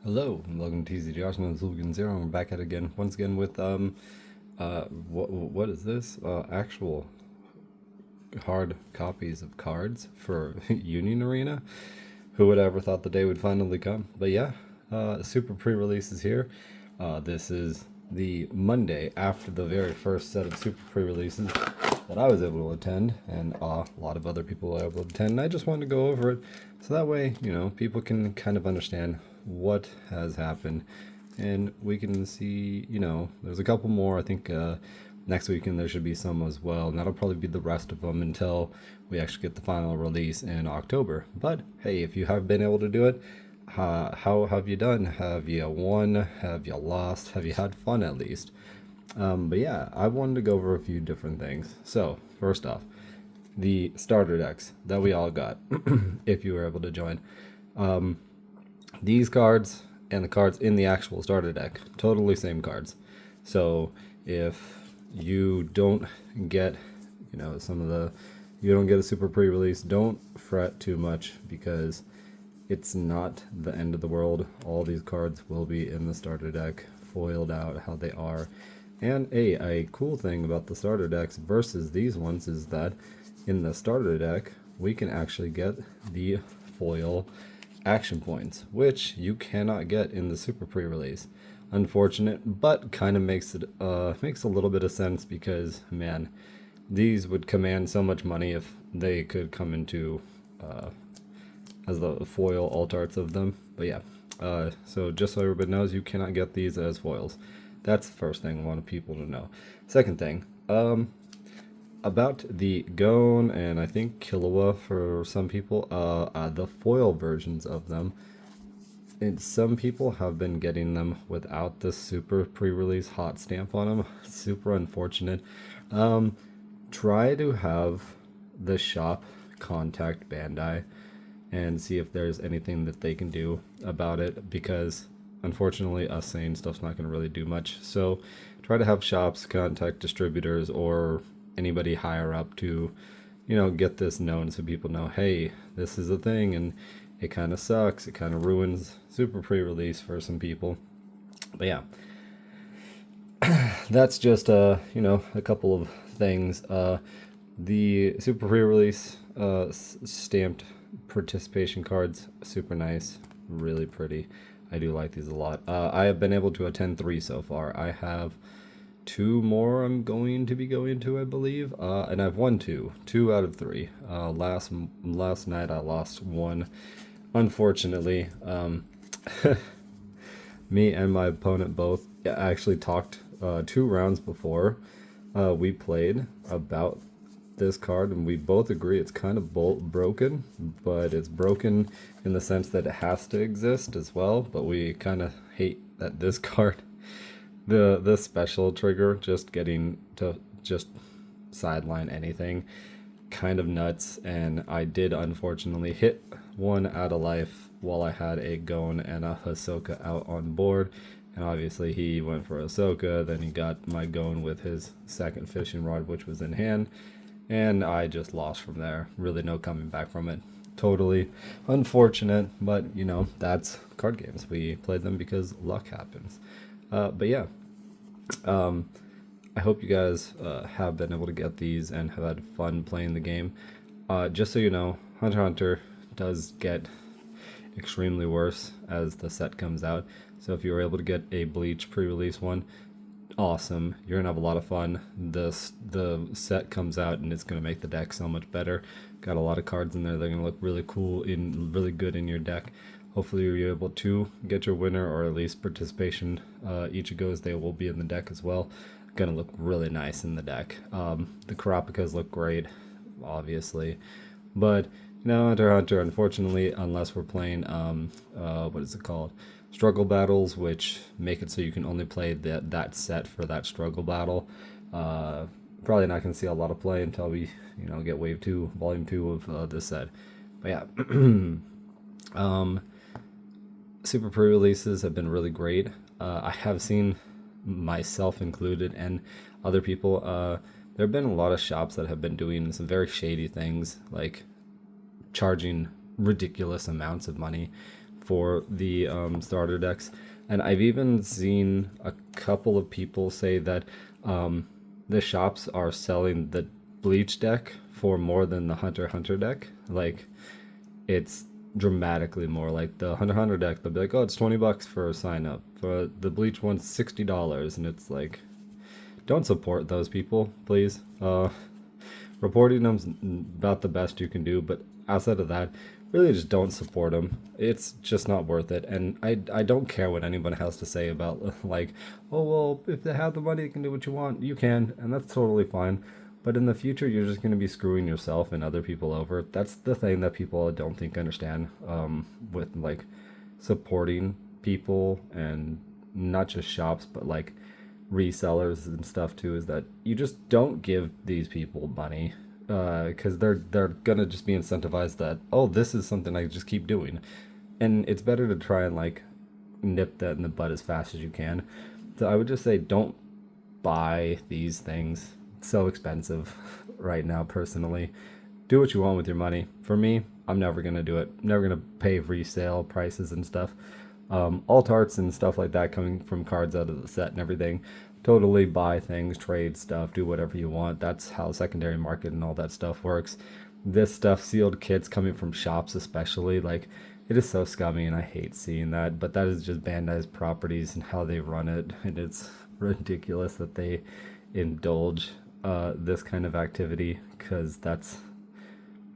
Hello, and welcome to TCGR. My name is Logan Zero, and we're back at it again, once again with what is this? Actual hard copies of cards for Union Arena. Who would ever thought the day would finally come? But yeah, Super pre-release is here. This is the Monday after the very first set of Super pre-releases that I was able to attend, and a lot of other people were able to attend. And I just wanted to go over it, so that way, people can kind of understand what has happened, and we can see, there's a couple more. I think next weekend there should be some as well, and that'll probably be the rest of them until we actually get the final release in October. But hey, if you have been able to do it, how have you done? Have you won? Have you lost? Have you had fun at least? But yeah, I wanted to go over a few different things. So, first off, the starter decks that we all got, if you were able to join. These cards and the cards in the actual starter deck, totally same cards. So, if you don't get, you don't get a super pre release, don't fret too much because it's not the end of the world. All these cards will be in the starter deck, foiled out how they are. And a cool thing about the starter decks versus these ones is that in the starter deck, we can actually get the foil action points, which you cannot get in the super pre-release. Unfortunate, but kind of makes a little bit of sense because man, these would command so much money if they could come into as the foil alt arts of them. But yeah, so just so everybody knows, you cannot get these as foils. That's the first thing I want people to know. Second thing, about the Gone and I think Killua for some people, the foil versions of them. And some people have been getting them without the super pre-release hot stamp on them. Super unfortunate. Try to have the shop contact Bandai and see if there's anything that they can do about it, because unfortunately us saying stuff's not going to really do much. So try to have shops contact distributors or anybody higher up to get this known so people know, hey, this is a thing, and it kind of sucks, it kind of ruins super pre-release for some people. But yeah, that's just a couple of things. The super pre-release stamped participation cards, super nice, really pretty. I do like these a lot. I have been able to attend 3 so far. I have 2 more I'm going to be going to, I believe, and I've won 2 out of 3. Last night I lost 1, unfortunately. Me and my opponent both actually talked 2 rounds before we played about this card, and we both agree it's kind of broken, but it's broken in the sense that it has to exist as well. But we kind of hate that this card, the special trigger, just getting to just sideline anything, kind of nuts. And I did unfortunately hit 1 out of life while I had a Gon and a Hisoka out on board. And obviously he went for Ahsoka, then he got my Gon with his second fishing rod, which was in hand, and I just lost from there. Really no coming back from it. Totally unfortunate, but that's card games. We played them because luck happens. But yeah, I hope you guys have been able to get these and have had fun playing the game. Just so you know, Hunter x Hunter does get extremely worse as the set comes out. So if you were able to get a Bleach pre-release one, awesome. You're gonna have a lot of fun. The set comes out and it's gonna make the deck so much better. Got a lot of cards in there that are gonna look really cool in really good in your deck. Hopefully you're able to get your winner or at least participation. Ichigo's, they will be in the deck as well. Gonna look really nice in the deck. The Karapikas look great, obviously, but Hunter x Hunter, unfortunately, unless we're playing what is it called, struggle battles, which make it so you can only play that set for that struggle battle. Probably not going to see a lot of play until we get wave 2, volume 2 of this set. But yeah, super pre-releases have been really great. I have seen, myself included and other people, there have been a lot of shops that have been doing some very shady things, like charging ridiculous amounts of money for the starter decks. And I've even seen a couple of people say that the shops are selling the Bleach deck for more than the Hunter x Hunter deck. Like, it's dramatically more. Like the Hunter x Hunter deck, they'll be like, oh, it's $20 for a sign up. For the Bleach one's $60, and it's like, don't support those people, please. Reporting them's about the best you can do, but outside of that, really just don't support them. It's just not worth it. And I don't care what anyone has to say about, like, oh, well, if they have the money, you can do what you want. You can, and that's totally fine. But in the future, you're just going to be screwing yourself and other people over. That's the thing that people don't think understand with, like, supporting people, and not just shops, but, like, resellers and stuff too, is that you just don't give these people money because they're gonna just be incentivized that, oh, this is something I just keep doing, and it's better to try and, like, nip that in the bud as fast as you can. So I would just say, don't buy these things. It's so expensive right now. Personally, do what you want with your money. For me, I'm never gonna do it. I'm never gonna pay resale prices and stuff. Alt arts and stuff like that coming from cards out of the set and everything. Totally buy things, trade stuff, do whatever you want. That's how secondary market and all that stuff works. This stuff, sealed kits coming from shops especially, like, it is so scummy, and I hate seeing that. But that is just Bandai's properties and how they run it, and it's ridiculous that they indulge this kind of activity, because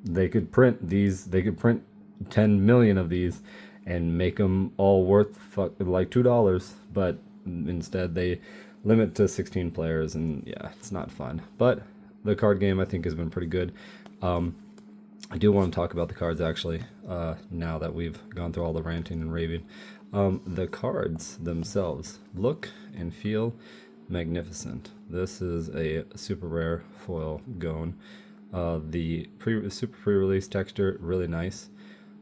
they could print 10 million of these and make them all worth like $2, but instead they limit to 16 players, and yeah, it's not fun. But the card game, I think, has been pretty good. I do want to talk about the cards, actually, now that we've gone through all the ranting and raving. The cards themselves look and feel magnificent. This is a super rare foil Gone. The super pre-release texture, really nice.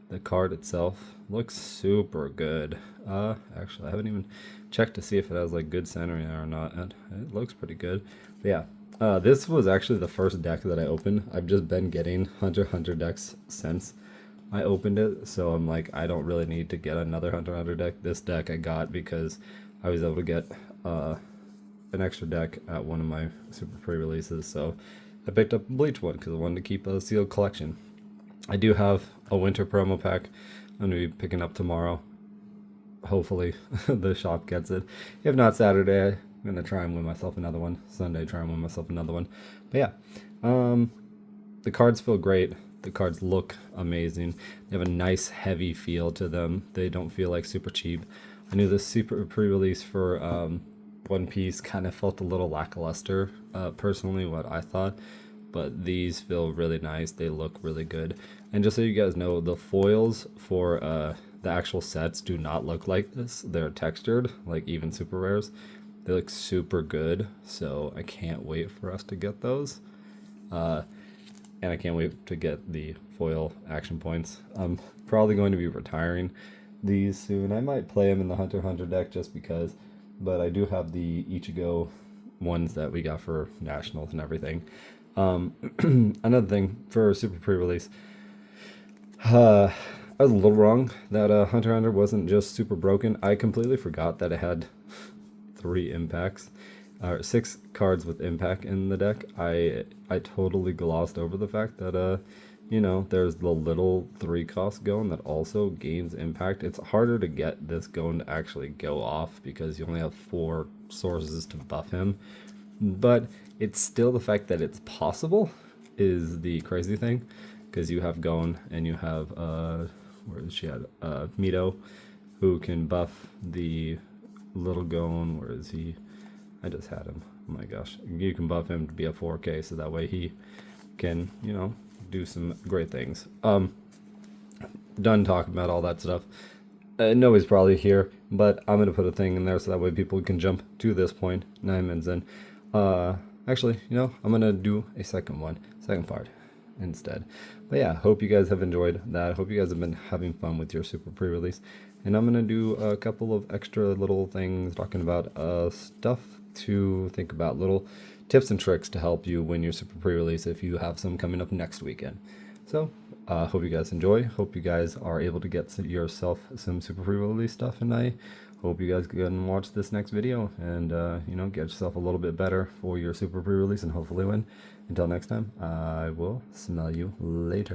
The card itself looks super good. Actually, I haven't even checked to see if it has, like, good centering or not. And it looks pretty good. But yeah, this was actually the first deck that I opened. I've just been getting Hunter x Hunter decks since I opened it, so I'm like, I don't really need to get another Hunter x Hunter deck. This deck I got because I was able to get an extra deck at one of my super pre-releases, so I picked up a Bleach one because I wanted to keep a sealed collection. I do have a winter promo pack I'm going to be picking up tomorrow. Hopefully the shop gets it. If not, Saturday, I'm going to try and win myself another one. Sunday, try and win myself another one. But yeah, the cards feel great. The cards look amazing. They have a nice heavy feel to them. They don't feel like super cheap. I knew the super pre-release for One Piece kind of felt a little lackluster, personally, what I thought. But these feel really nice. They look really good. And just so you guys know, the foils for the actual sets do not look like this. They're textured, like even super rares. They look super good. So I can't wait for us to get those. And I can't wait to get the foil action points. I'm probably going to be retiring these soon. I might play them in the Hunter x Hunter deck just because. But I do have the Ichigo ones that we got for Nationals and everything. Another thing for super pre-release, I was a little wrong that Hunter x Hunter wasn't just super broken. I completely forgot that it had 3 impacts, or 6 cards with impact in the deck. I totally glossed over the fact that there's the little 3-cost Gon that also gains impact. It's harder to get this Gon to actually go off because you only have 4 sources to buff him. But it's still the fact that it's possible is the crazy thing, because you have Gon and you have where is she at? Mito, who can buff the little Gon. Where is he? I just had him. Oh my gosh, you can buff him to be a 4K, so that way he can do some great things. Done talking about all that stuff. Nobody's probably here, but I'm gonna put a thing in there so that way people can jump to this point 9 minutes in. Actually, I'm gonna do a second part instead. But yeah, hope you guys have enjoyed that. Hope you guys have been having fun with your super pre-release. And I'm gonna do a couple of extra little things talking about stuff to think about, little tips and tricks to help you win your super pre-release if you have some coming up next weekend. So Hope you guys enjoy. Hope you guys are able to get yourself some super pre-release stuff, and I hope you guys go and watch this next video and get yourself a little bit better for your super pre-release and hopefully win. Until next time, I will smell you later.